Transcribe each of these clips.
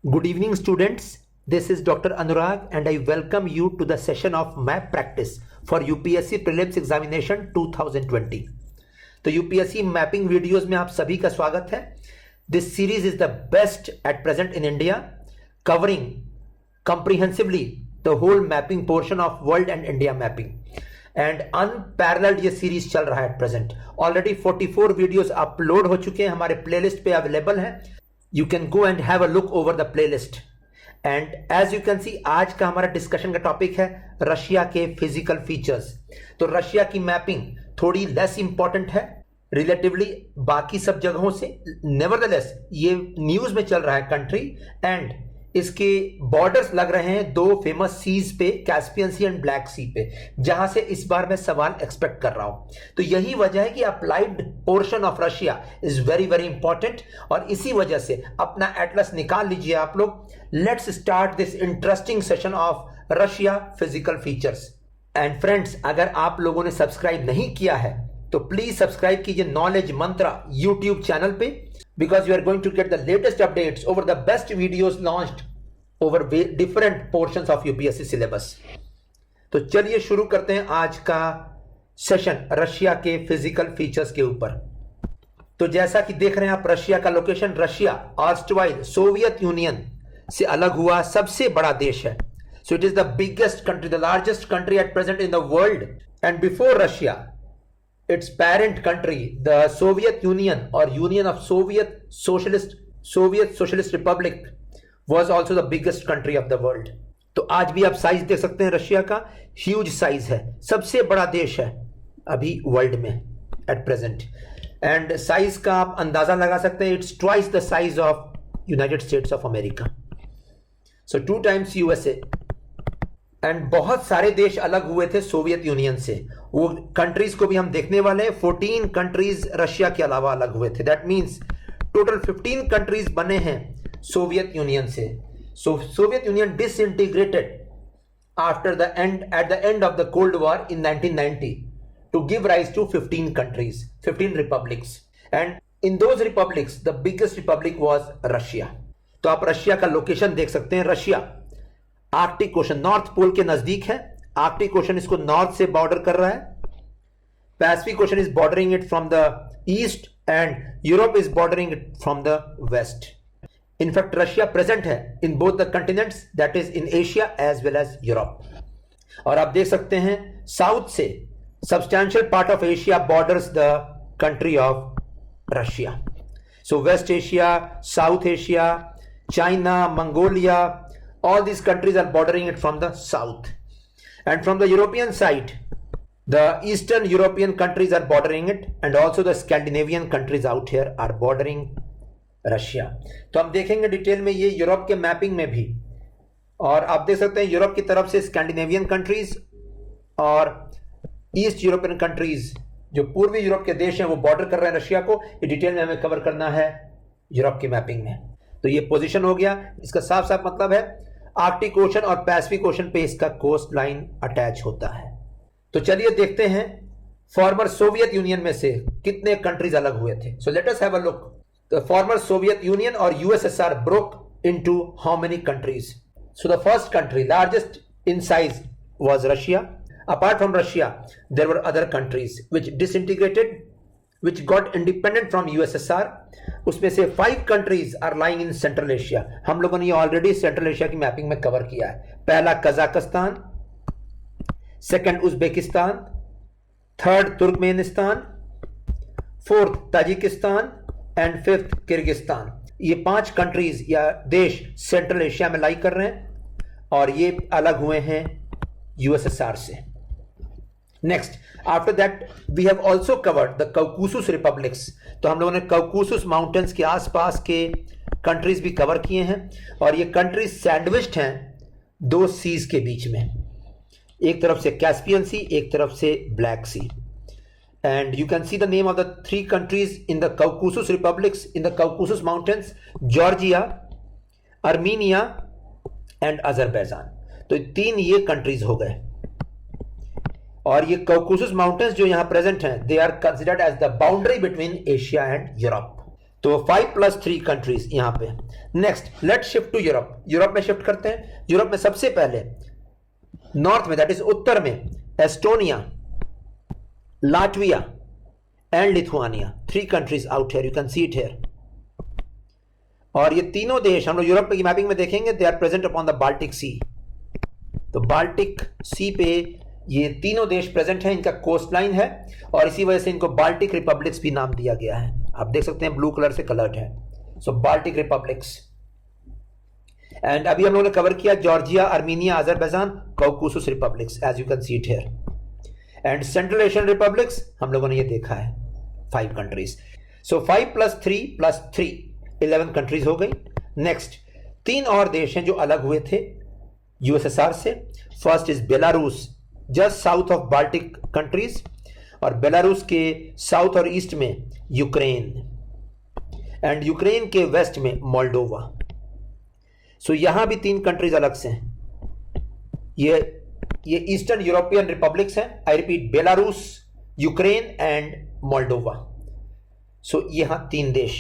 Good evening, students. This is Dr. Anurag, and I welcome you to the session of map practice for UPSC Prelims Examination 2020. तो UPSC mapping videos में आप सभी का स्वागत है. This series is the best at present in India, covering comprehensively the whole mapping portion of world and India mapping. And unparalleled ये series चल रहा है at present. Already 44 videos upload हो चुके हैं, हमारे प्लेलिस्ट पे अवेलेबल हैं. You can go and have a look over the playlist. And as you can see, आज का हमारा डिस्कशन का टॉपिक है रशिया के फिजिकल फीचर्स. तो रशिया की मैपिंग थोड़ी लेस इंपॉर्टेंट है रिलेटिवली बाकी सब जगहों से. नेवरदलेस ये न्यूज में चल रहा है कंट्री, एंड इसके बॉर्डर्स लग रहे हैं दो फेमस सीज पे, Caspian C and Black Sea पे, जहां से इस बार मैं सवाल एक्सपेक्ट कर रहा हूं. तो यही वजह है कि applied portion of Russia is very very important, और इसी वजह से अपना एटलस निकाल लीजिए आप लोग. Let's start this interesting session of Russia physical features. And friends, अगर आप लोगों ने सब्सक्राइब नहीं किया है तो प्लीज सब्सक्राइब कीजिए नॉलेज मंत्रा यूट्यूब चैनल पे, because you are going to get the latest updates over the best videos launched over different portions of UPSC syllabus. तो चलिए शुरू करते हैं आज का सेशन रशिया के फिजिकल फीचर्स के ऊपर. तो जैसा कि देख रहे हैं आप, रशिया का लोकेशन, रशिया ऑर्स्टवाइल सोवियत यूनियन से अलग हुआ सबसे बड़ा देश है. So it is the biggest country, the largest country at present in the world. And before Russia, its parent country, the Soviet Union or Union of Soviet Socialist Republic, was also the biggest country of the world. तो आज भी आप size देख सकते हैं Russia का, huge size है, सबसे बड़ा देश है अभी वर्ल्ड में एट प्रेजेंट. एंड साइज का आप अंदाजा लगा सकते हैं, it's twice the size of United states of America, so 2 times USA. And बहुत सारे देश अलग हुए थे सोवियत यूनियन से. वो कंट्रीज को भी हम देखने वाले हैं. 14 कंट्रीज रशिया के अलावा अलग हुए थे. दैट मींस टोटल 15 कंट्रीज बने हैं सोवियत यूनियन से. So Soviet Union disintegrated after the end, at the end of the cold war in 1990 to give rise to 15 countries, 15 republics. And in those republics the biggest republic was Russia. तो आप Russia का location देख सकते हैं. Russia Arctic Ocean, North Pole के नजदीक है. Arctic Ocean इसको नॉर्थ से बॉर्डर कर रहा है. Pacific Ocean is bordering it from the east, and Europe is bordering it from the west. In fact Russia present है in both the continents, that is in Asia as well as Europe. और आप देख सकते हैं south से substantial part of Asia borders the country of Russia. So West Asia, South Asia, China, Mongolia, all these countries are bordering it from the south. And from the European side, the Eastern European countries are bordering it, and also the Scandinavian countries out here are bordering Russia. तो हम देखेंगे detail में ये Europe के mapping में भी. और आप देख सकते हैं यूरोप की तरफ से स्कैंडिनेवियन कंट्रीज और ईस्ट यूरोपियन कंट्रीज, जो पूर्वी यूरोप के देश हैं, वो बॉर्डर कर रहे हैं रशिया को. ये डिटेल में हमें कवर करना है यूरोप की मैपिंग में. तो ये पोजीशन हो गया. इसका साफ साफ मतलब है आर्कटिक ओशन और पैसिफिक ओशन पे इसका कोस्ट लाइन अटैच होता है. तो चलिए देखते हैं फॉर्मर सोवियत यूनियन में से कितने कंट्रीज अलग हुए थे. So let us have a look. The former Soviet Union और USSR broke into how many countries. So the first country largest in size was Russia. Apart from Russia there were other countries which disintegrated, which got independent from USSR. उसमें से 5 countries are lying in Central Asia. हम लोगों ने ये already central Asia की mapping में cover किया है. पहला Kazakhstan, second Uzbekistan, third Turkmenistan, fourth Tajikistan and fifth Kyrgyzstan. ये 5 कंट्रीज या देश सेंट्रल एशिया में लाई कर रहे हैं, और ये अलग हुए हैं यूएसएसआर से. Next, after that we have also covered the Caucasus republics. तो हम लोगों ने कॉकसूस माउंटेन्स के आसपास के कंट्रीज भी कवर किए हैं, और ये कंट्रीज सैंडविच्ड हैं 2 सीज के बीच में. एक तरफ से कैस्पियन सी, एक तरफ से Black Sea. And you can see the name of the 3 countries in the Caucasus republics in the Caucasus mountains: Georgia, Armenia and Azerbaijan. तो 3 ये कंट्रीज हो गए. और ये कॉकसूस माउंटेन्स जो यहां प्रेजेंट हैं, they are considered as the boundary between Asia and Europe. तो 5+3 कंट्रीज यहां पे। Next let shift to Europe. Europe में शिफ्ट करते हैं। यूरोप में सबसे पहले नॉर्थ में, दैट इज उत्तर में, Estonia, Latvia and Lithuania, 3 countries out here, you can see it here. और ये तीनों देश हम लोग यूरोप की मैपिंग में देखेंगे, they are present upon the Baltic Sea. तो बाल्टिक सी पे ये तीनों देश प्रेजेंट हैं, इनका कोस्ट लाइन है और इसी वजह से इनको बाल्टिक रिपब्लिक्स भी नाम दिया गया है। आप देख सकते हैं ब्लू कलर से कलर्ड है, सो बाल्टिक रिपब्लिक्स। एंड अभी हम लोगों ने कवर किया Georgia, Armenia, Azerbaijan, Caucasus republics, as you can see it here. And Central Asian republics हम लोगों ने ये देखा है 5 कंट्रीज। सो 5+3+3 11 कंट्रीज हो गई। नेक्स्ट 3 और देश हैं जो अलग हुए थे यूएसएसआर से। First is Belarus, just south of Baltic countries, और बेलारूस के साउथ और ईस्ट में यूक्रेन, एंड यूक्रेन के वेस्ट में मोल्डोवा। सो यहां भी 3 कंट्रीज अलग से हैं। ये ईस्टर्न यूरोपियन रिपब्लिक्स हैं। I repeat, Belarus, Ukraine and Moldova. So यहां 3 देश।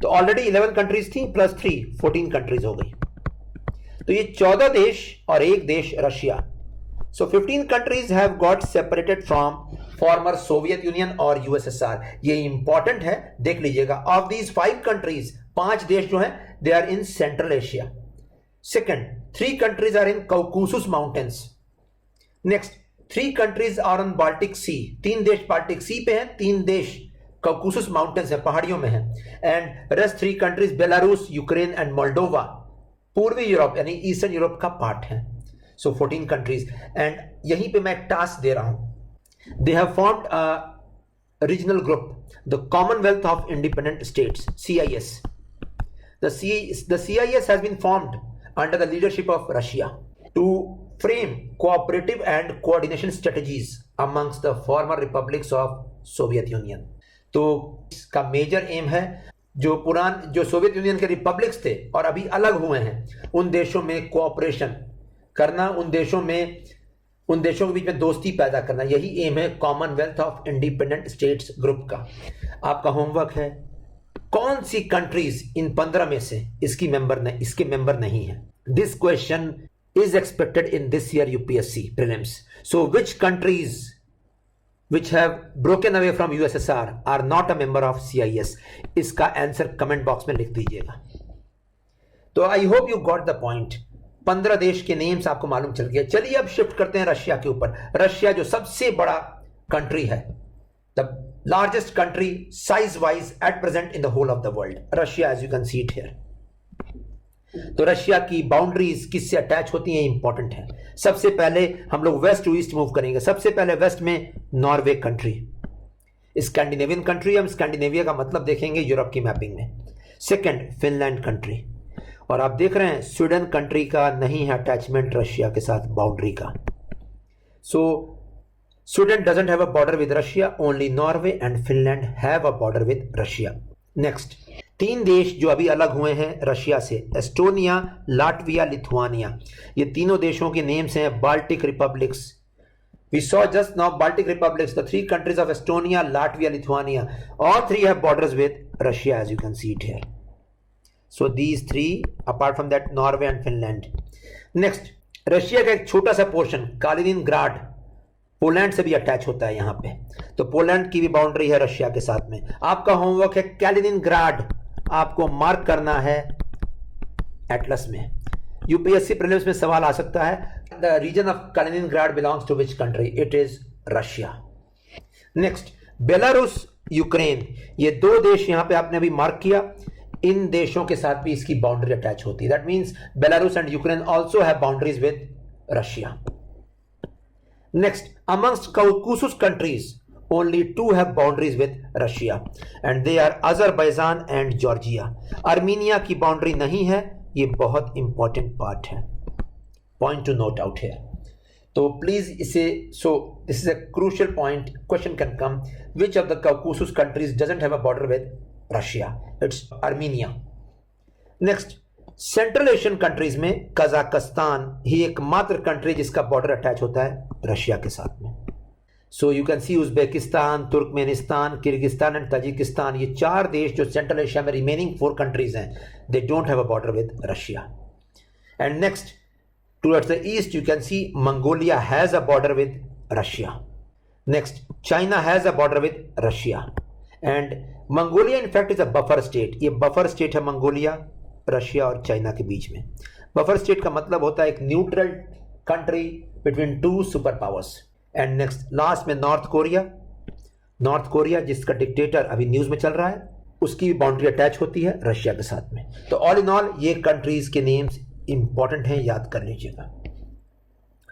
तो ऑलरेडी 11 कंट्रीज थी, +3 14 कंट्रीज हो गई। तो ये 14 देश और 1 देश Russia. So 15 countries have got separated from former Soviet Union और USSR। ये इंपॉर्टेंट है, देख लीजिएगा। Of these 5 countries, 5 देश जो हैं they are in Central Asia. Second, 3 countries are in Caucasus Mountains. Next, 3 countries are on Baltic Sea. 3 देश Baltic Sea पे हैं, 3 देश Caucasus Mountains है, पहाड़ियों में हैं। And rest 3 countries Belarus, Ukraine and Moldova, पूर्वी यूरोप यानी ईस्टर्न यूरोप का पार्ट है। So 14 countries, and यहीं पे मैं एक टास्क दे रहा हूं। They have formed a regional group, the Commonwealth of Independent States, CIS. The CIS has been formed under the leadership of Russia to frame cooperative and coordination strategies amongst the former republics of Soviet Union. तो इसका major M है जो Soviet union के republics थे और अभी अलग हुए हैं, उन देशों में कोऑपरेशन करना, उन देशों के बीच में दोस्ती पैदा करना, यही एम है Commonwealth of independent states group का। आपका होमवर्क है, कौन सी कंट्रीज इन 15 में से इसके मेंबर नहीं है। This question is expected in this year UPSC prelims. So which countries which have broken away from USSR are not a member of CIS? इसका आंसर कमेंट बॉक्स में लिख दीजिएगा। तो आई hope you got the point. 15 देश के names आपको मालूम चल गया। चलिए अब शिफ्ट करते हैं रशिया के ऊपर। रशिया जो सबसे बड़ा कंट्री है, the largest country size wise at present in the whole of the world, Russia, as you can see it here. तो रशिया की बाउंड्रीज किससे अटैच होती हैं, इंपॉर्टेंट है। सबसे पहले हम लोग वेस्ट टू ईस्ट मूव करेंगे। सबसे पहले वेस्ट में नॉर्वे कंट्री, स्कैंडिनेवियन कंट्री। हम स्कैंडिनेविया का मतलब देखेंगे यूरोप की मैपिंग में। सेकंड, फिनलैंड कंट्री, और आप देख रहे हैं स्वीडन कंट्री का नहीं है अटैचमेंट रशिया के साथ बाउंड्री का। So Sweden doesn't have a border with Russia, only Norway and Finland have a border with Russia. Next, 3 देश जो अभी अलग हुए हैं रशिया से, एस्टोनिया, लाटविया, लिथुआनिया। ये तीनों देशों के नेम्स हैं Baltic republics. We saw just now Baltic republics, the 3 countries of Estonia, Latvia, Lithuania. All 3 have borders with Russia, as you can see it here. So these 3, apart from that, Norway and Finland. Next, Russia का एक छोटा सा portion कालिनिनग्राड, Poland से भी attach होता है यहां पे। तो पोलैंड की भी बाउंड्री है रशिया के साथ में। आपका होमवर्क है कैलिनिनग्राड आपको मार्क करना है एटलस में। यूपीएससी प्रीलिम्स में सवाल आ सकता है, the region of Kaliningrad belongs to which country? It is Russia. Next, Belarus, Ukraine, ये 2 देश यहां पे आपने अभी मार्क किया। इन देशों के साथ भी इसकी बाउंड्री अटैच होती है। That means Belarus and Ukraine also have boundaries with Russia. Next, amongst Caucasus countries, only 2 have boundaries with Russia, and they are Azerbaijan and Georgia. Armenia की बाउंड्री नहीं है, ये बहुत इंपॉर्टेंट पार्ट है, point two note out है। तो please इसे, सो this is a crucial point, question can come, which of the Caucasus countries doesn't have a border with Russia? It's Armenia. Next, central Asian countries में Kazakhstan ही एकमात्र country जिसका border attach होता है Russia के साथ में। So you can C Uzbekistan, Turkmenistan, Kyrgyzstan and Tajikistan, ये 4 देश जो सेंट्रल एशिया में रिमेनिंग 4 कंट्रीज हैं, they don't have a border with Russia. And next, towards the east you can C Mongolia has a border with Russia. Next, China has a border with Russia. And Mongolia in fact is a buffer state. ये buffer state है Mongolia Russia और China के बीच में. Buffer state का मतलब होता है एक neutral country between 2 super powers. And next, last में नॉर्थ कोरिया जिसका डिक्टेटर अभी न्यूज में चल रहा है, उसकी बाउंड्री अटैच होती है रशिया के साथ में. तो ऑल इन ऑल ये कंट्रीज के नेम्स इंपॉर्टेंट हैं, याद कर लीजिएगा.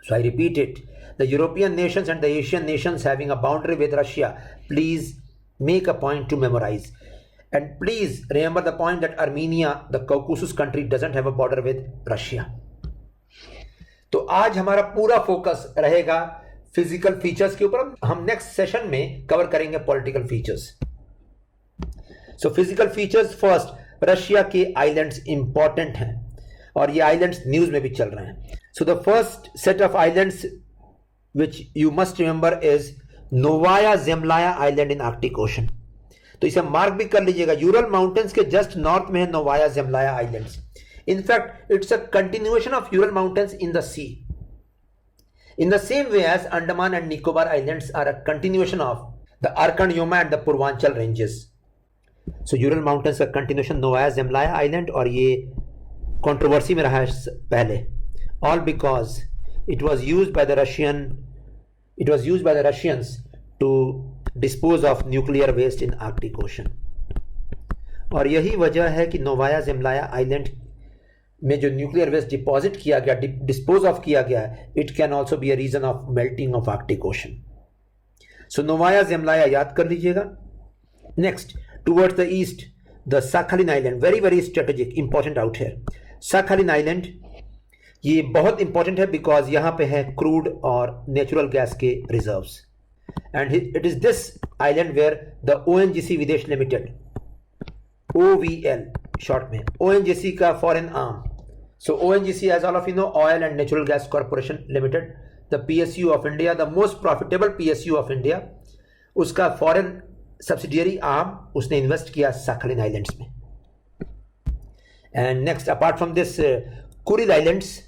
So I repeat it, the European nations and the Asian nations having a boundary with Russia, please make a point to memorize. And please remember the point that Armenia, the Caucasus country, doesn't have a border with Russia. तो आज हमारा पूरा focus रहेगा physical features के ऊपर. हम next session में cover करेंगे political features. So physical features first, Russia के आइलैंड्स इंपॉर्टेंट हैं और ये आइलैंड्स न्यूज में भी चल रहे हैं. So the first set of islands which you must remember is Novaya Zemlya island in Arctic Ocean. तो इसे मार्क भी कर लीजिएगा. यूरल माउंटेन्स के जस्ट नॉर्थ में है Novaya Zemlya islands. In fact it's a continuation of Ural mountains in the sea. In the same way as Andaman and Nicobar islands are a continuation of the Arakan Yoma and the Purvanchal ranges. So Ural mountains का continuation Novaya Zemlya island, और ये controversy में रहा है पहले, all because it was used by the Russians to dispose of nuclear waste in Arctic Ocean. और यही वजह है कि नोवाया ज़ेमलाया आइलैंड में जो न्यूक्लियर वेस्ट डिपॉजिट किया गया, डिस्पोज ऑफ किया गया, it can also be a reason of melting of Arctic Ocean. So Novaya Zemlya याद कर लीजिएगा. Next, towards the east the Sakhalin island, very very strategic, important out है. Sakhalin island ये बहुत इंपॉर्टेंट है because यहां पे है क्रूड और नेचुरल गैस के reserves. And it is this island where the ONGC Videsh limited, OVL short में, ONGC का foreign arm. So ONGC, as all of you know, oil and natural gas corporation limited, the PSU of India, the most profitable PSU of India, उसका foreign subsidiary arm उसने invest किया Sakhalin islands में. And next, apart from this, Kuril islands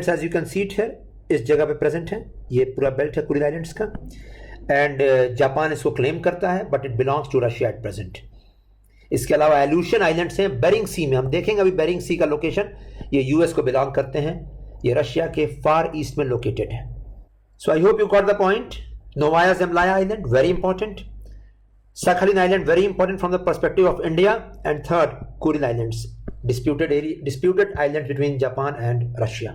as you can see it है, इस जगह पे present है. ये पूरा बेल्ट है कुरिल आइलैंड्स का. एंड जापान इसको क्लेम करता है but it belongs to Russia at present. इसके अलावा एलूशियन आइलैंड्स हैं बेरिंग सी में. हम देखेंगे अभी बेरिंग सी का लोकेशन, ये यूएस को बिलोंग करते हैं, ये रशिया के फार ईस्ट में लोकेटेड है. So I hope you got the point. Novaya Zemlya island very important, Sakhalin Island very important from the perspective of India, and third, Kuril Islands, disputed islands between Japan and Russia.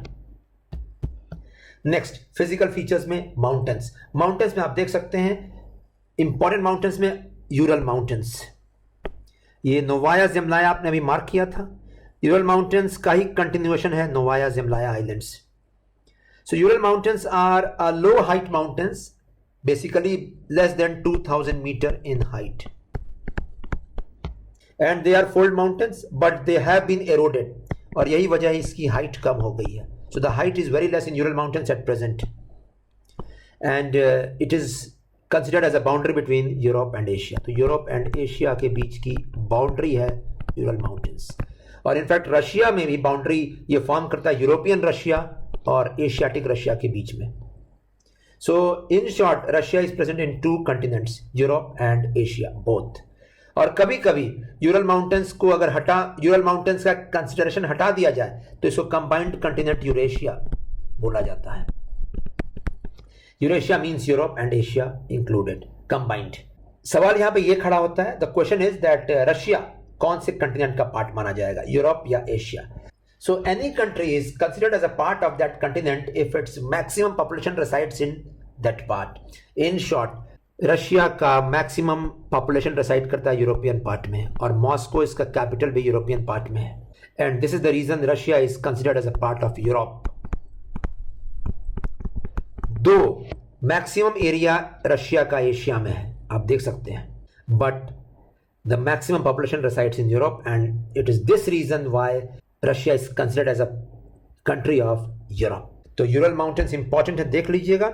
Next, physical features में mountains में आप देख सकते हैं important mountains में Ural Mountains. ये Novaya ज़ेमलाया आपने अभी मार्क किया था. Ural Mountains का ही continuation है Novaya ज़ेमलाया Islands. So Ural Mountains are a low height mountains, basically less than 2000 meter in height, and they are fold mountains but they have been eroded, और यही वजह है इसकी हाइट कम हो गई है. So the height is very less in Ural Mountains at present, and it is considered as a boundary between Europe and Asia. तो Europe and Asia के बीच की बाउंड्री है यूरल माउंटेन्स. और इनफैक्ट रशिया में भी बाउंड्री ये form करता है यूरोपियन रशिया और एशियाटिक रशिया के बीच में. So in short, Russia is present in 2 continents, Europe and Asia both. और कभी कभी यूरल माउंटेन्स को अगर यूरल माउंटेन्स का कंसिडरेशन हटा दिया जाए तो इसको कंबाइंड कंटिनेंट यूरेशिया बोला जाता है. Eurasia means Europe and Asia included, combined. सवाल यहां पे ये खड़ा होता है, the question is that Russia कौन से कंटिनेंट का पार्ट माना जाएगा, यूरोप या Asia. So any country is considered as a part of that continent if its maximum population resides in that part. In short, Russia का maximum population रेसाइड करता है European part में, और मॉस्को इसका कैपिटल भी यूरोपियन पार्ट में है. And this is the region Russia is considered as a part of Europe. Though maximum area Russia का एशिया में है, आप देख सकते हैं, but the maximum population resides in Europe, and it is this region why Russia is considered as a country of Europe. तो Ural mountains important है, देख लीजिएगा.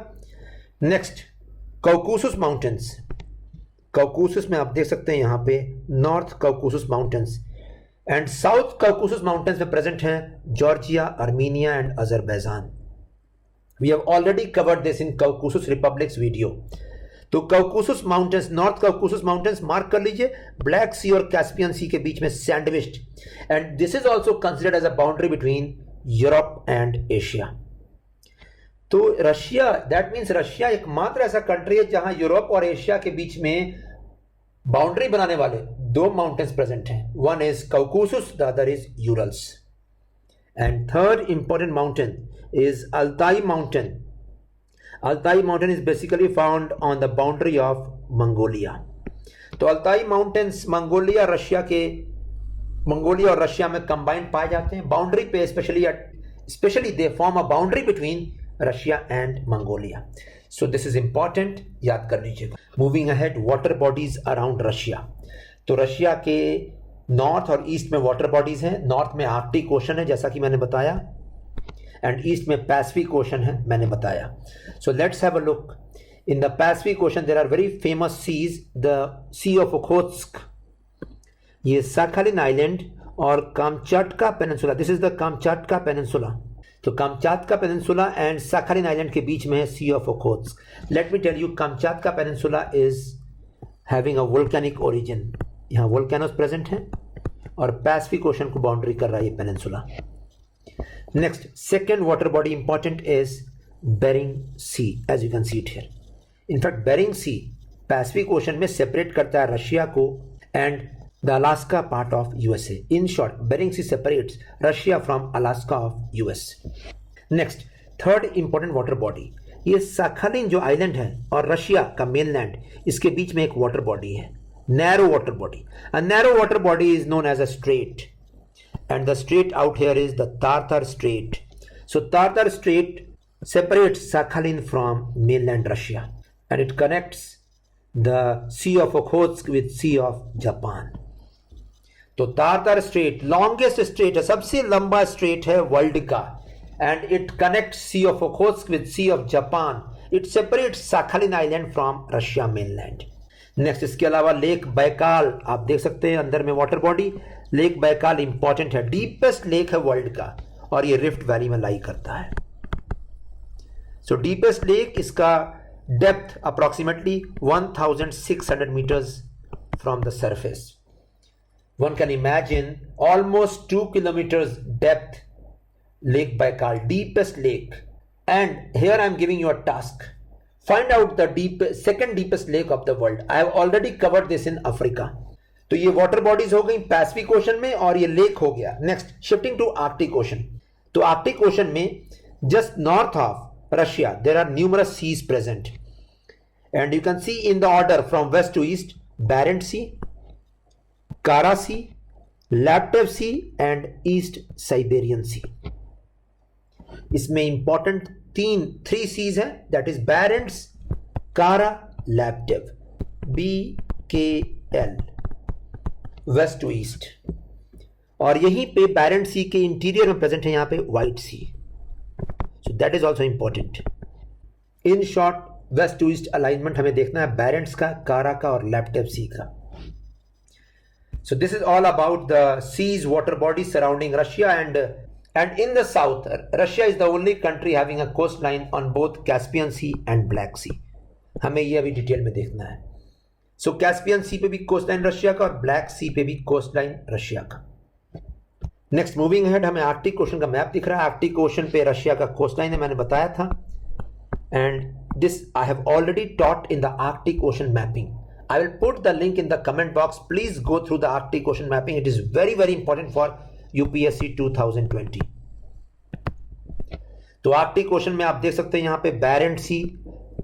Next, कॉकसूस mountains. कॉकसूस में आप देख सकते हैं यहां पे north Caucasus mountains and south Caucasus mountains में प्रेजेंट हैं Georgia, Armenia and Azerbaijan. We have already covered this in Caucasus republics video. तो Caucasus mountains, north Caucasus mountains mark कर लीजिए, ब्लैक सी और कैस्पियन सी के बीच में sandwiched, and this is also considered as a boundary between Europe and Asia. तो Russia, that means Russia एकमात्र ऐसा कंट्री है जहां यूरोप और एशिया के बीच में बाउंड्री बनाने वाले दो माउंटेन्स प्रेजेंट हैं। One is Caucasus, the other is Urals. And third important mountain is Altai mountain. Altai mountain is basically found on the boundary of Mongolia. तो Altai mountains मंगोलिया और Russia में combined पाए जाते हैं boundary पे, specially they form a boundary between Russia and Mongolia. So this is important, याद कर लीजिएगा। Moving ahead, water bodies around Russia. तो रशिया के नॉर्थ और ईस्ट में वाटर बॉडीज हैं। नॉर्थ में आर्कटिक ओशन है जैसा कि मैंने बताया, एंड ईस्ट में पैसिफिक ओशन है, मैंने बताया। So let's have a look. In the Pacific Ocean there are very famous seas, the sea of Okhotsk, ये साखालिन आइलैंड और Kamchatka peninsula, this is the Kamchatka peninsula. तो Kamchatka peninsula and Sakhalin island के बीच में है sea of Okhotsk. Let me tell you, Kamchatka peninsula is having a volcanic origin, यहाँ volcanoes present हैं और पैसिफिक ओशन को बाउंड्री कर रहा है ये peninsula. Next, second water body important is Bering Sea, as you can see it here. In fact, Bering Sea Pacific Ocean में separate करता है रशिया को and the Alaska part of USA. In short, Bering Sea separates Russia from Alaska of US. Next, third important water body, ये साखालिन जो island है और Russia का mainland, इसके बीच में एक वाटर बॉडी है, narrow water body. A narrow water body is known as a strait. And the strait out here is the Tartar Strait. So Tartar Strait separates Sakhalin from mainland Russia, and it connects the Sea of Okhotsk with Sea of Japan. तो Tartar Strait longest strait है, सबसे लंबा straight है world का, and it connects Sea of Okhotsk with Sea of Japan. It separates Sakhalin Island from Russia mainland. Next, इसके अलावा lake Baikal आप देख सकते हैं अंदर में water body. Lake Baikal important है, डीपेस्ट लेक है वर्ल्ड का और ये रिफ्ट वैली में लाई करता है। सो डीपेस्ट लेक, इसका depth approximately 1600 metres from the surface. One can imagine almost 2 kilometres depth lake Baikal, deepest lake. And here I am giving you a task, find out the second deepest lake of the world. I have already covered this in Africa. तो ये water bodies हो गई Pacific ocean में और ये lake हो गया। Next, shifting to Arctic Ocean. तो आर्कटिक ओशन में just north of Russia there are numerous seas present and you can see in the order from west to east, Barents Sea, Kara Sea, Laptev Sea and East Siberian Sea. इसमें important 3 seas है, that is Barents, Kara, Laptev, BKL, west to east. और यहीं पे Barents सी के interior में present है यहाँ पे white sea, so that is also important. In short, west to east alignment हमें देखना है बैरेंट्स का, कारा का और लैप्टेव सी का। So this is all about the seas, water bodies surrounding Russia and in the south, Russia is the only country having a coastline on both Caspian Sea and Black Sea. हमें ये अभी detail में देखना है। सो Caspian सी पे भी coastline Russia का और ब्लैक सी पे भी कोस्टलाइन रशिया का। नेक्स्ट, मूविंग अहेड, हमें आर्कटिक ओशन का मैप दिख रहा है। आर्कटिक ओशन पे रशिया का कोस्टलाइन है, मैंने बताया था, and this I have already taught in the Arctic ocean mapping. I will put the link in the comment box. Please go through the Arctic Ocean mapping. It is very, very important for UPSC 2020. तो Arctic Ocean में आप देख सकते हैं यहाँ पे Barents Sea,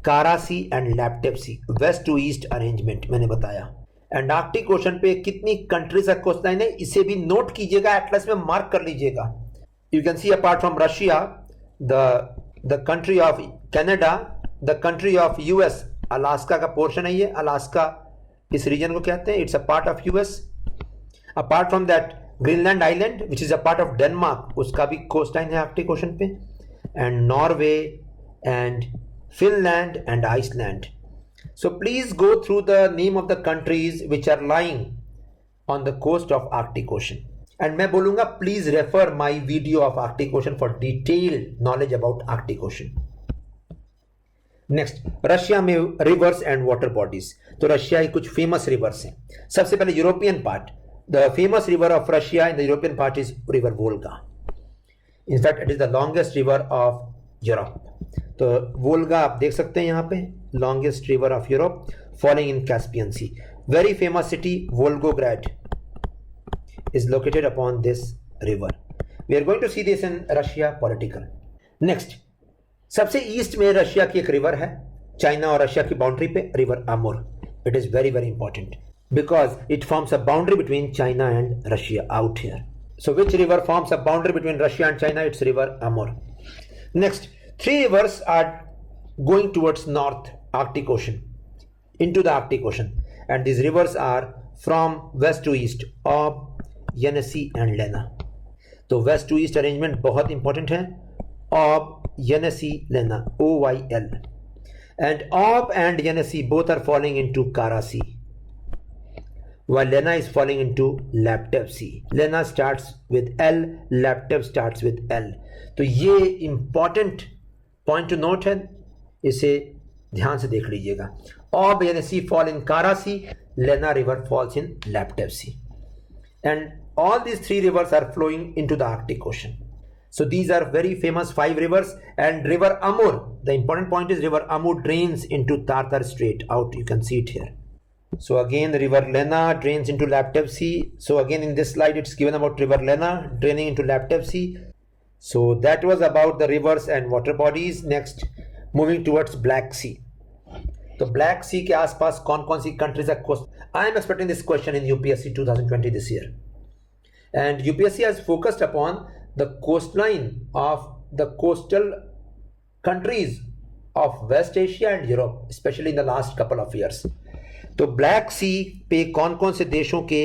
Kara Sea and Laptev Sea, west to east arrangement मैंने बताया। एंड आर्कटिक ओशन पे कितनी कंट्रीज का कोस्टलाइन है इसे भी नोट कीजिएगा, एटलस में मार्क कर लीजिएगा। You can C apart from Russia the country of Canada, the country of US, Alaska का पोर्शन है ये, अलास्का इस रीजन को कहते हैं, it's a part of US. Apart from that Greenland island which is a part of Denmark, उसका भी coastline है आर्कटिक ओशन पे, and Norway and Finland and Iceland. So please go through the name of the countries which are lying on the coast of Arctic Ocean. And मैं बोलूंगा please refer my video of Arctic Ocean for detailed knowledge about Arctic Ocean. Next, Russia में rivers and water bodies. तो Russia की कुछ famous rivers हैं. सबसे पहले European part. The famous river of Russia in the European part is river Volga. In fact it is the longest river of Europe. तो Volga आप देख सकते हैं यहाँ पे, longest river of Europe falling in Caspian Sea. Very famous city Volgograd is located upon this river. We are going to see this in Russia political. Next, सबसे east में Russia की एक रिवर है, चाइना और Russia की boundary पे, river अमूर. It is very very important because it forms a boundary between China and Russia out here. So which river forms a boundary between Russia and China? It's river Amur. Next, three rivers are going towards North Arctic Ocean, into the Arctic Ocean, and these rivers are from west to east, Ob, Yenisei and Lena. तो west to east arrangement बहुत important है. Ob, Yenisei, Lena, OYL. And Ob and Yenisei both are falling into Kara Sea, while Lena is falling into Laptev Sea. Lena starts with L, Laptev starts with L. तो ये important point to note है, इसे ध्यान से देख लीजिएगा. Ob, Yenisei fall in Kara Sea, Lena river falls in Laptev Sea. And all these three rivers are flowing into the Arctic Ocean. So these are very famous 5 rivers. And river Amur, the important point is river Amur drains into Tartar Strait out. You can see it here. So again the river Lena drains into Laptev Sea. So again in this slide it's given about river Lena draining into Laptev Sea. So that was about the rivers and water bodies. Next, moving towards Black Sea. तो Black Sea के आसपास कौन कौन सी countries है coast. I am expecting this question in UPSC 2020 this year. And UPSC has focused upon the coastline of the coastal countries of West Asia and Europe, specially in the last couple of years. तो Black Sea पे कौन कौन से देशों के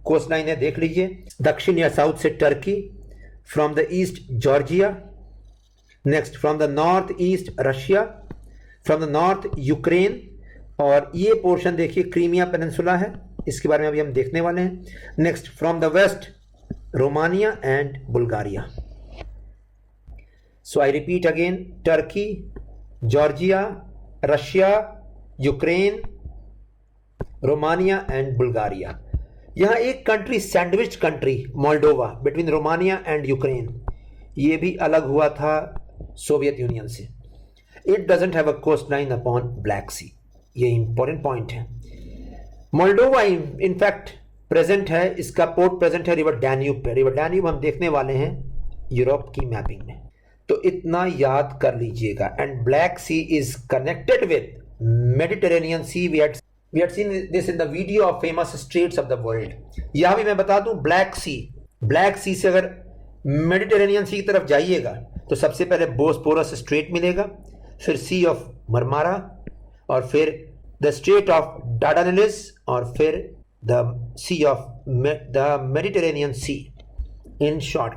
coastline है देख लीजिए. दक्षिण या साउथ से Turkey, from the east Georgia, next from the north east Russia, from the north Ukraine, और ये पोर्शन देखिए क्रीमिया पेनिनसुला है, इसके बारे में अभी हम देखने वाले हैं. Next from the west Romania and Bulgaria. So I repeat again, Turkey, Georgia, Russia, Ukraine, Romania and Bulgaria. यहां एक country sandwich country Moldova between Romania and Ukraine, ये भी अलग हुआ था सोवियत यूनियन से. It doesn't have a coastline upon Black Sea. ये important point है. मोल्डोवा इनफैक्ट प्रेजेंट है, इसका पोर्ट प्रेजेंट है रिवर डैन्यूब पे. रिवर डैन्यूब हम देखने वाले हैं यूरोप की मैपिंग में, तो इतना याद कर लीजिएगा. And Black Sea is connected with Mediterranean Sea. We had seen this in the video of famous straits of the world. यहां भी मैं बता दूं, ब्लैक सी से अगर मेडिटेरेनियन सी की तरफ जाइएगा तो सबसे पहले बोस्पोरस स्ट्रेट मिलेगा, फिर सी ऑफ मरमारा, और फिर द स्ट्रेट ऑफ डार्डानेलिस, और फिर the sea of the Mediterranean Sea. In short,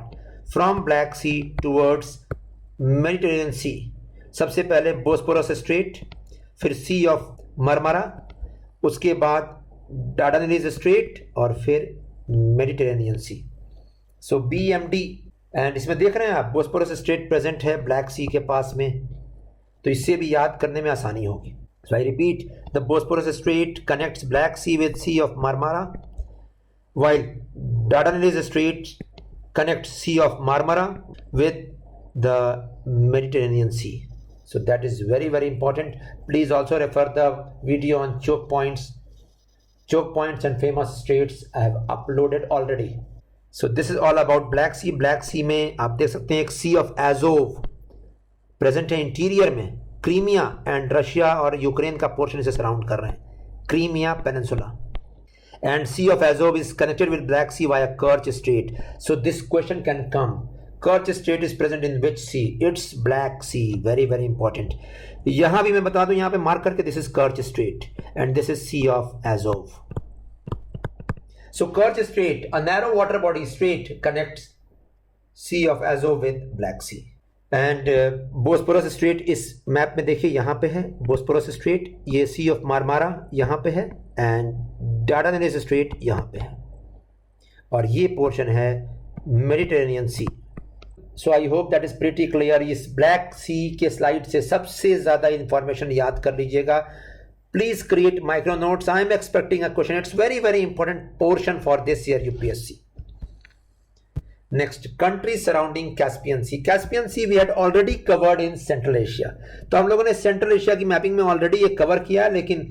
from Black Sea towards Mediterranean Sea, सबसे पहले बोस्पोरस स्ट्रेट, फिर सी ऑफ मरमारा, उसके बाद डार्डानेलिस स्ट्रेट, और फिर Mediterranean Sea. So BMD, and इसमें देख रहे हैं आप बोस्पोरस स्ट्रेट प्रेजेंट है ब्लैक सी के पास में, तो इससे भी याद करने में आसानी होगी. So I repeat, the Bosporus strait connects Black Sea with Sea of Marmara, while Dardanelles Strait connects Sea of Marmara with the Mediterranean Sea. So that is very very important. Please also refer the video on choke points and famous straits I have uploaded already. So this is all about Black Sea. Black Sea में आप देख सकते हैं एक Sea of Azov present है interior में. Crimea and Russia और Ukraine का पोर्शन इसे सराउंड कर रहे हैं, Crimea peninsula. And Sea of Azov is connected with Black Sea via Kerch Strait. So this question can come, Kerch Strait is present in which sea? It's Black Sea. Very very important. यहां भी मैं बता दूं, यहां पे mark करके, this is Kerch Strait and this is Sea of Azov. So कर्च straight, a narrow water body straight, connects Sea of Azov with Black Sea. And Bosporus straight इस map में देखिए यहाँ पे है बोस्पोरस स्ट्रेट, ये सी of Marmara यहाँ पे है एंड डार्डानेलिस स्ट्रेट यहाँ पे है और ये पोर्शन है Mediterranean Sea. So I hope that is pretty clear. इस ब्लैक सी के स्लाइड से सबसे ज़्यादा इंफॉर्मेशन याद कर लीजिएगा। Please create micro notes. I am expecting a question, it's very important portion for this year UPSC. Next, countries surrounding Caspian Sea. Caspian Sea we had already covered in Central Asia. तो हम लोगों ने central Asia की mapping में already ये cover किया है, लेकिन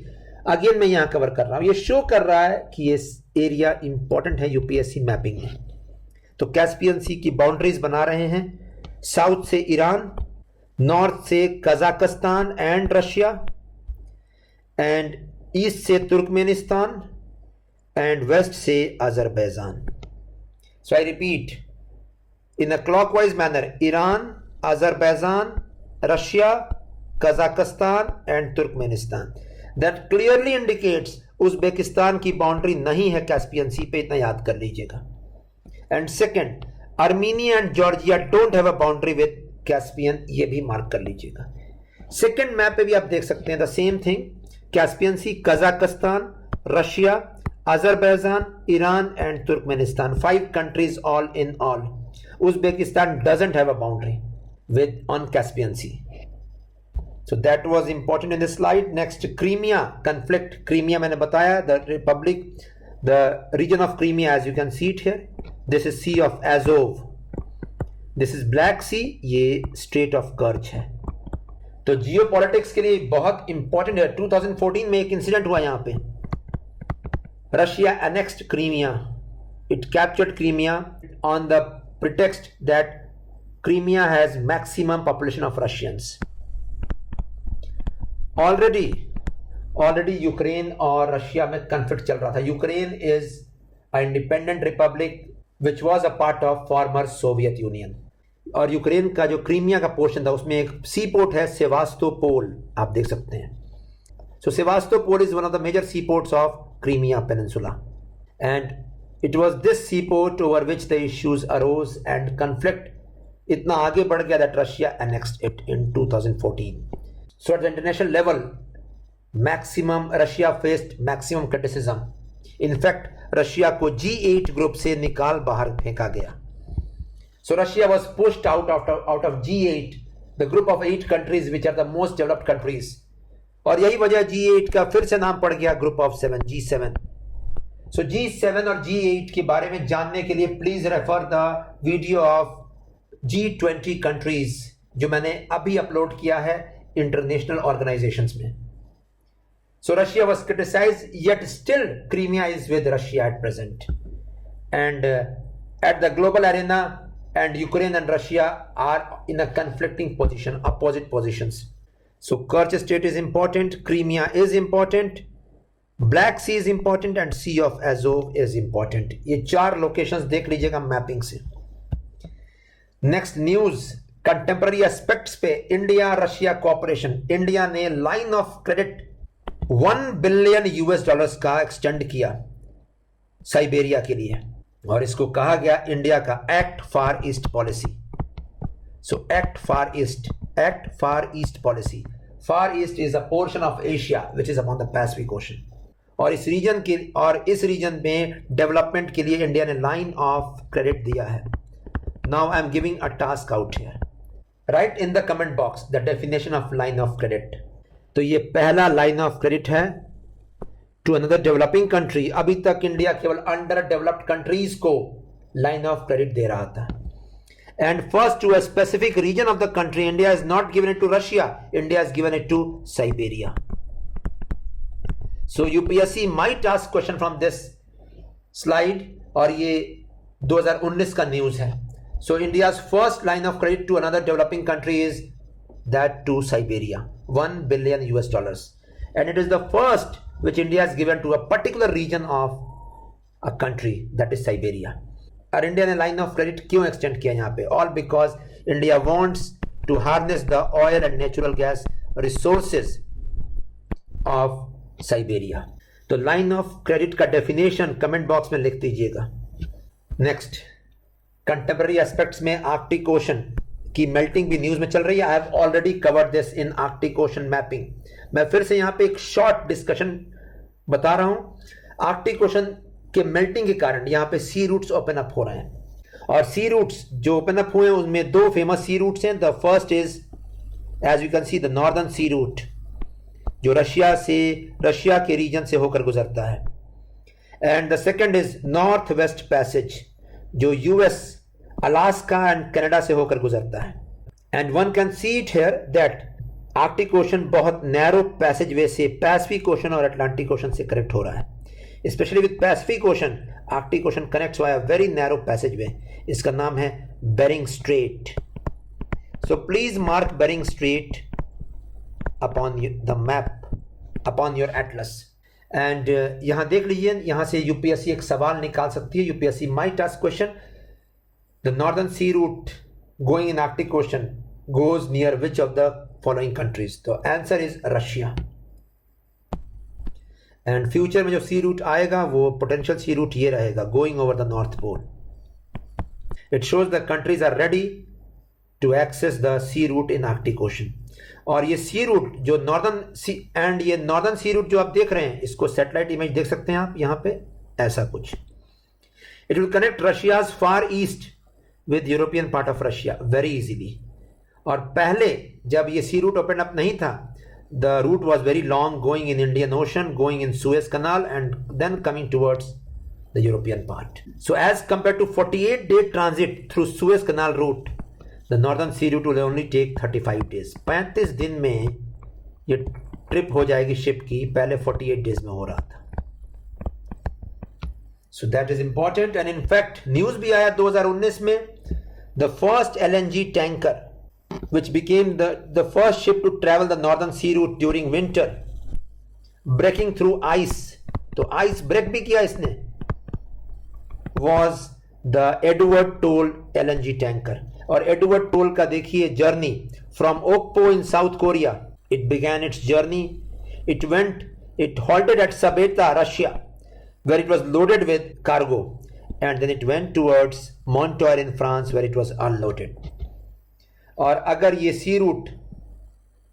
अगेन मैं यहाँ कवर कर रहा हूँ। ये शो कर रहा है कि ये एरिया इंपॉर्टेंट है यूपीएससी मैपिंग में। तो कैस्पियन सी की बाउंड्रीज बना रहे हैं, साउथ से ईरान, नॉर्थ से Kazakhstan and Russia, and east से तुर्कमेनिस्तान एंड वेस्ट से Azerbaijan. So I repeat, in a clockwise manner, Iran, Azerbaijan, Russia, Kazakhstan and Turkmenistan. That clearly indicates Uzbekistan की boundary नहीं है कैस्पियन सी पे, इतना याद कर लीजिएगा। And second, Armenia and Georgia don't have a boundary with Caspian, ये भी मार्क कर लीजिएगा। सेकंड मैप पे भी आप देख सकते हैं the same thing, Caspian Sea, Kazakhstan, Russia, Azerbaijan, Iran and Turkmenistan, 5 countries all in all. Uzbekistan doesn't have a boundary on Caspian Sea. So that was important in this slide. Next, Crimea conflict. Crimea मैंने बताया, the republic, the region of Crimea, as you can see it here. This is Sea of Azov. This is Black Sea. ये Strait of Kerch है। तो geopolitics के लिए बहुत important है। 2014 में एक इंसिडेंट हुआ यहाँ पे, Russia annexed Crimea. It captured Crimea on the pretext that Crimea has maximum population of Russians. Already Ukraine और रशिया में कन्फ्लिक्ट चल रहा था। Ukraine is a independent Republic which was a part of former Soviet Union, और Ukraine का जो Crimea का portion था उसमें एक सी पोर्ट है सेवास्तोपोल, आप देख सकते हैं। So Sevastopol is one of the major sea ports of Crimea peninsula, and it was this seaport over which the issues arose and conflict इतना आगे बढ़ गया that Russia annexed it in 2014. So at the international level, Russia faced maximum criticism. In fact, Russia को G8 group से निकाल बाहर फेंका गया. So Russia was pushed out of G8, the group of 8 countries which are the most developed countries. और यही वजह G8 का फिर से नाम पड़ गया group of 7, G7. So G7 और G8 के बारे में जानने के लिए please refer the video of G20 countries जो मैंने अभी अपलोड किया है इंटरनेशनल ऑर्गेनाइजेशंस में। So Russia was criticised, yet still Crimea is with Russia at present, and at the global arena and Ukraine and Russia are in a conflicting position, opposite positions. So Kerch Strait is important, Crimea is important, Black Sea is important and Sea of Azov is important. ये 4 locations देख लीजिएगा mapping से। Next news, contemporary aspects पे India Russia cooperation. India ने line of credit $1 billion का extend किया Siberia के लिए, और इसको कहा गया इंडिया का act far east policy. So act far east policy. Far east is a portion of Asia which is upon the Pacific Ocean, और इस रीजन में डेवलपमेंट के लिए इंडिया ने लाइन ऑफ क्रेडिट दिया है। Now I am giving a task out here, write in the comment box the definition of line of credit. तो ये पहला लाइन ऑफ क्रेडिट है टू अनदर डेवलपिंग कंट्री। अभी तक इंडिया केवल अंडर डेवलप्ड कंट्रीज को लाइन ऑफ क्रेडिट दे रहा था, and first to a specific region of the country. India is not given it to Russia, India is given it to Siberia. So UPSC might ask question from this slide, और ये 2019 का news है। So India's first line of credit to another developing country is that to Siberia, $1 billion, and it is the first which India has given to a particular region of a country, that is Siberia. और India ने line of credit क्यों extend किया यहाँ पे? All because India wants to harness the oil and natural gas resources of Siberia. तो line of credit का definition comment box में लिख दीजिएगा। नेक्स्ट, कंटेम्पररी एस्पेक्ट्स में आर्कटिक ओशन, की मेल्टिंग भी न्यूज में चल रही है. I have already covered this in Arctic ocean mapping. मैं फिर से यहां पे एक शॉर्ट डिस्कशन बता रहा हूं. आर्कटिक ओशन के मेल्टिंग के कारण यहां पे सी रूट्स ओपन अप हो रहे हैं, और सी रूट्स जो ओपन अप हुए हैं उनमें दो फेमस सी रूट्स हैं. The first is as you can see the northern C Route, जो रशिया के रीजन से होकर गुजरता है. And the second is Northwest Passage, जो यूएस, अलास्का एंड कनाडा से होकर गुजरता है. And one can see it here that Arctic Ocean बहुत नैरो पैसेज वे से पैसिफिक ओशन और अटलांटिक ओशन से कनेक्ट हो रहा है. Specially with Pacific Ocean, Arctic Ocean connects via very narrow passageway. इसका नाम है Bering Strait. So please mark Bering Strait upon the map, upon your atlas. And यहां देख लीजिए, यहां से यूपीएससी एक सवाल निकाल सकती है. UPSC might ask question, the northern sea route going in Arctic Ocean goes near which of the following countries? तो answer is Russia. And future में जो सी रूट आएगा वो पोटेंशियल सी रूट ये रहेगा, going over the North Pole. It shows the countries are ready to access the sea route in Arctic Ocean. और ये सी Route जो ये नॉर्दर्न सी रूट जो आप देख रहे हैं, इसको सैटेलाइट इमेज देख सकते हैं आप यहां पे, ऐसा कुछ. It will connect Russia's far east with European part of Russia very easily. और पहले जब ये सी रूट ओपन अप नहीं था, the route was very long, going in Indian Ocean, going in Suez Canal and then coming towards the European part. So as compare to 48 day transit through Suez Canal route, the northern sea route will only take 35 days. 35 दिन में ये trip हो जाएगी ship की, पहले 48 days में हो रहा था. So that is important. And in fact news भी आया 2019 में, the first LNG tanker which became the first ship to travel the northern sea route during winter, breaking through ice. तो आइस ब्रेक भी किया इसने, was the Edward Toll LNG tanker. और Edward Toll का देखिए journey from Okpo in South Korea. It began its journey, it halted at Sabeta, Russia, where it was loaded with cargo, and then it went towards Montour in France, where it was unloaded. और अगर ये सी root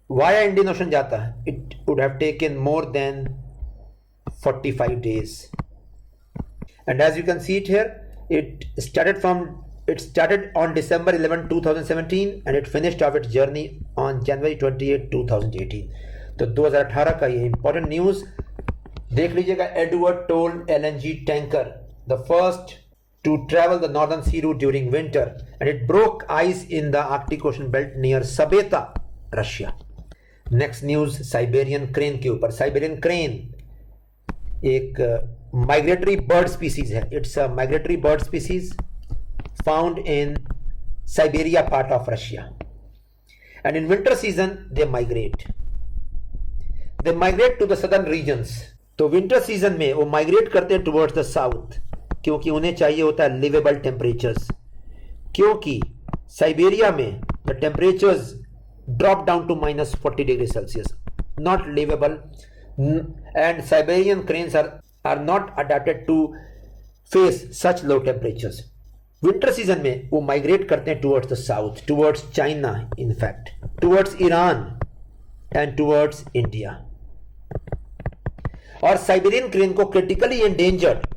via Indian ocean जाता है, it would have taken more than 45 days. And as you can see it here, it started on December 11, 2017 and it finished off its journey on January 28, 2018. तो 2018 का ये important news देख लीजिएगा. Edward Toll LNG tanker, the first to travel the northern C route during winter, and it broke ice in the Arctic Ocean belt near Sabeta, Russia. Next news Siberian crane के ऊपर. Siberian crane एक migratory bird species है. It's a migratory bird species found in Siberia part of Russia, and in winter season they migrate to the southern regions. तो winter season में वो migrate करते हैं towards the south, क्योंकि उन्हें चाहिए होता है लिवेबल टेम्परेचर्स. क्योंकि साइबेरिया में the temperatures drop down to -40 degree Celsius, not liveable, and Siberian cranes are not adapted to face such low temperatures. Winter season में वो माइग्रेट करते हैं towards the south, towards China, in fact towards Iran and towards India. और Siberian crane को critically endangered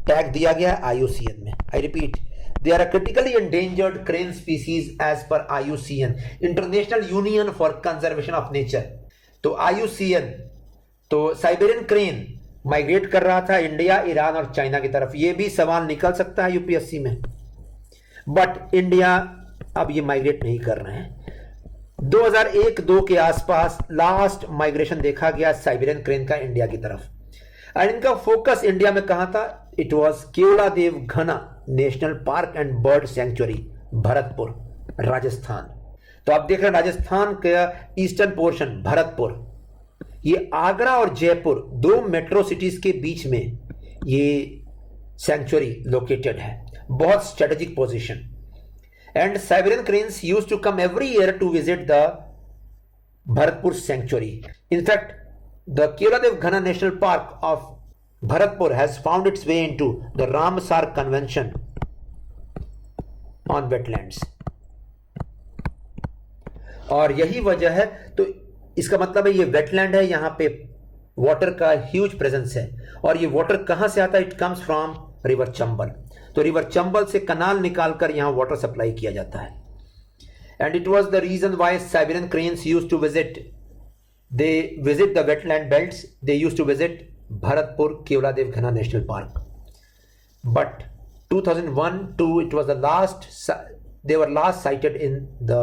tag दिया गया है IUCN में. I repeat, they are a critically endangered crane species as per IUCN, international union for conservation of nature. तो IUCN, तो Siberian crane migrate कर रहा था इंडिया, ईरान और चाइना की तरफ. यह भी सवाल निकल सकता है यूपीएससी में, बट इंडिया अब ये माइग्रेट नहीं कर रहे हैं. 2001-2 के आसपास लास्ट माइग्रेशन देखा गया साइबेरियन क्रेन का इंडिया की तरफ, और इनका फोकस इंडिया में कहां था? It was Keoladeo Ghana national park and bird sanctuary, Bharatpur, Rajasthan. तो आप देख रहे हैं राजस्थान का ईस्टर्न पोर्शन, भरतपुर, ये आगरा और जयपुर दो मेट्रो सिटीज के बीच में ये सेंचुरी लोकेटेड है. बहुत strategic position. And Siberian cranes used to come every year to visit the Bharatpur sanctuary. In fact the Keoladeo Ghana national park of Bharatpur has found its way into the Ramsar convention on wetlands. और यही वजह है, तो इसका मतलब है ये वेटलैंड है, यहां पे वाटर का ह्यूज प्रेजेंस है। और ये वाटर कहां से आता है? It comes from river Chambal. तो रिवर चंबल से कनाल निकालकर यहां वाटर सप्लाई किया जाता है। And it was the reason why Siberian cranes used to visit the wetland belts. They used to visit Bharatpur Keoladeo Ghana national park. But 2001-2 it was the they were last sighted in the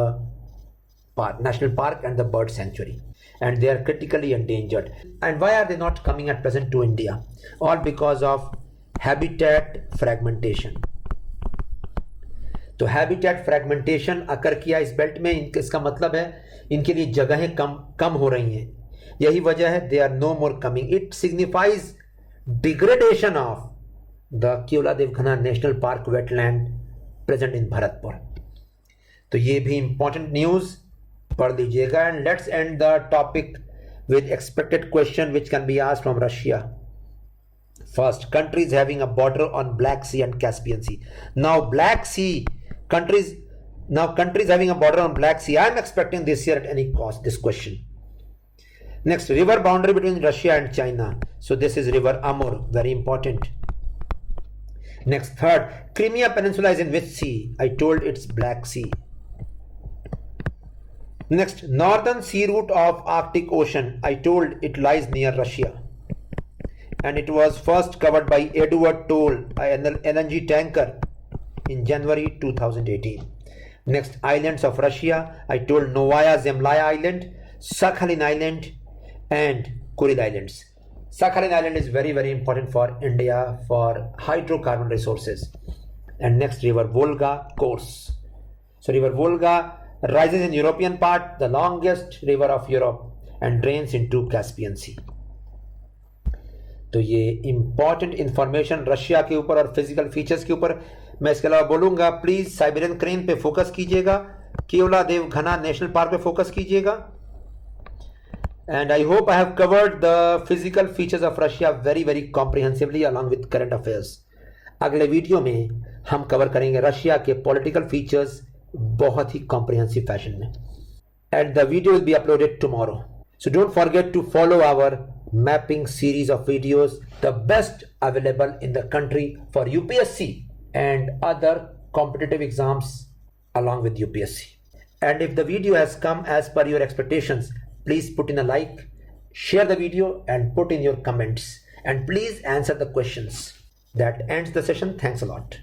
national park and the bird sanctuary, and they are critically endangered. And why are they not coming at present to India? All because of habitat fragmentation. तो habitat fragmentation अकर किया इस belt में। इसका मतलब है इनके लिए जगहें कम हो रही हैं। यही वजह है they are no more coming. It signifies degradation of the Keoladeo Ghana national park wetland present in Bharatpur. तो ये भी इंपॉर्टेंट न्यूज पढ़ लीजिएगा। And let's end the topic with expected question which can be asked from Russia. First, countries having a border on Black Sea and Caspian Sea. Now countries having a border on Black Sea, I am expecting this year at any cost this question. Next, river boundary between Russia and China. So this is river Amur, very important. Next, third, Crimea Peninsula is in which sea? I told it's Black Sea. Next, northern sea route of Arctic Ocean. I told it lies near Russia. And it was first covered by Edward Toll, an LNG tanker, in January 2018. Next, islands of Russia. I told Novaya Zemlya Island, Sakhalin Island, and Kuril Islands. Sakhalin Island is very, very important for India for hydrocarbon resources. And next, river Volga course. So river Volga rises in European part, the longest river of Europe, and drains into Caspian Sea. तो ये important information Russia के ऊपर और physical features के ऊपर मैं इसके अलावा बोलूंगा। प्लीज साइबेरियन क्रेन पे फोकस कीजिएगा, केवलादेव घना नेशनल पार्क पे फोकस कीजिएगा। And I hope I have covered the physical features of Russia very very comprehensively along with current affairs. अगले वीडियो में हम कवर करेंगे रशिया के पॉलिटिकल फीचर्स बहुत ही कॉम्प्रिहेंसिव फैशन में। And the video will be uploaded tomorrow. So don't forget to follow our mapping series of videos, the best available in the country for UPSC and other competitive exams along with UPSC. And if the video has come as per your expectations, please put in a like, share the video and put in your comments, and please answer the questions. That ends the session. Thanks a lot.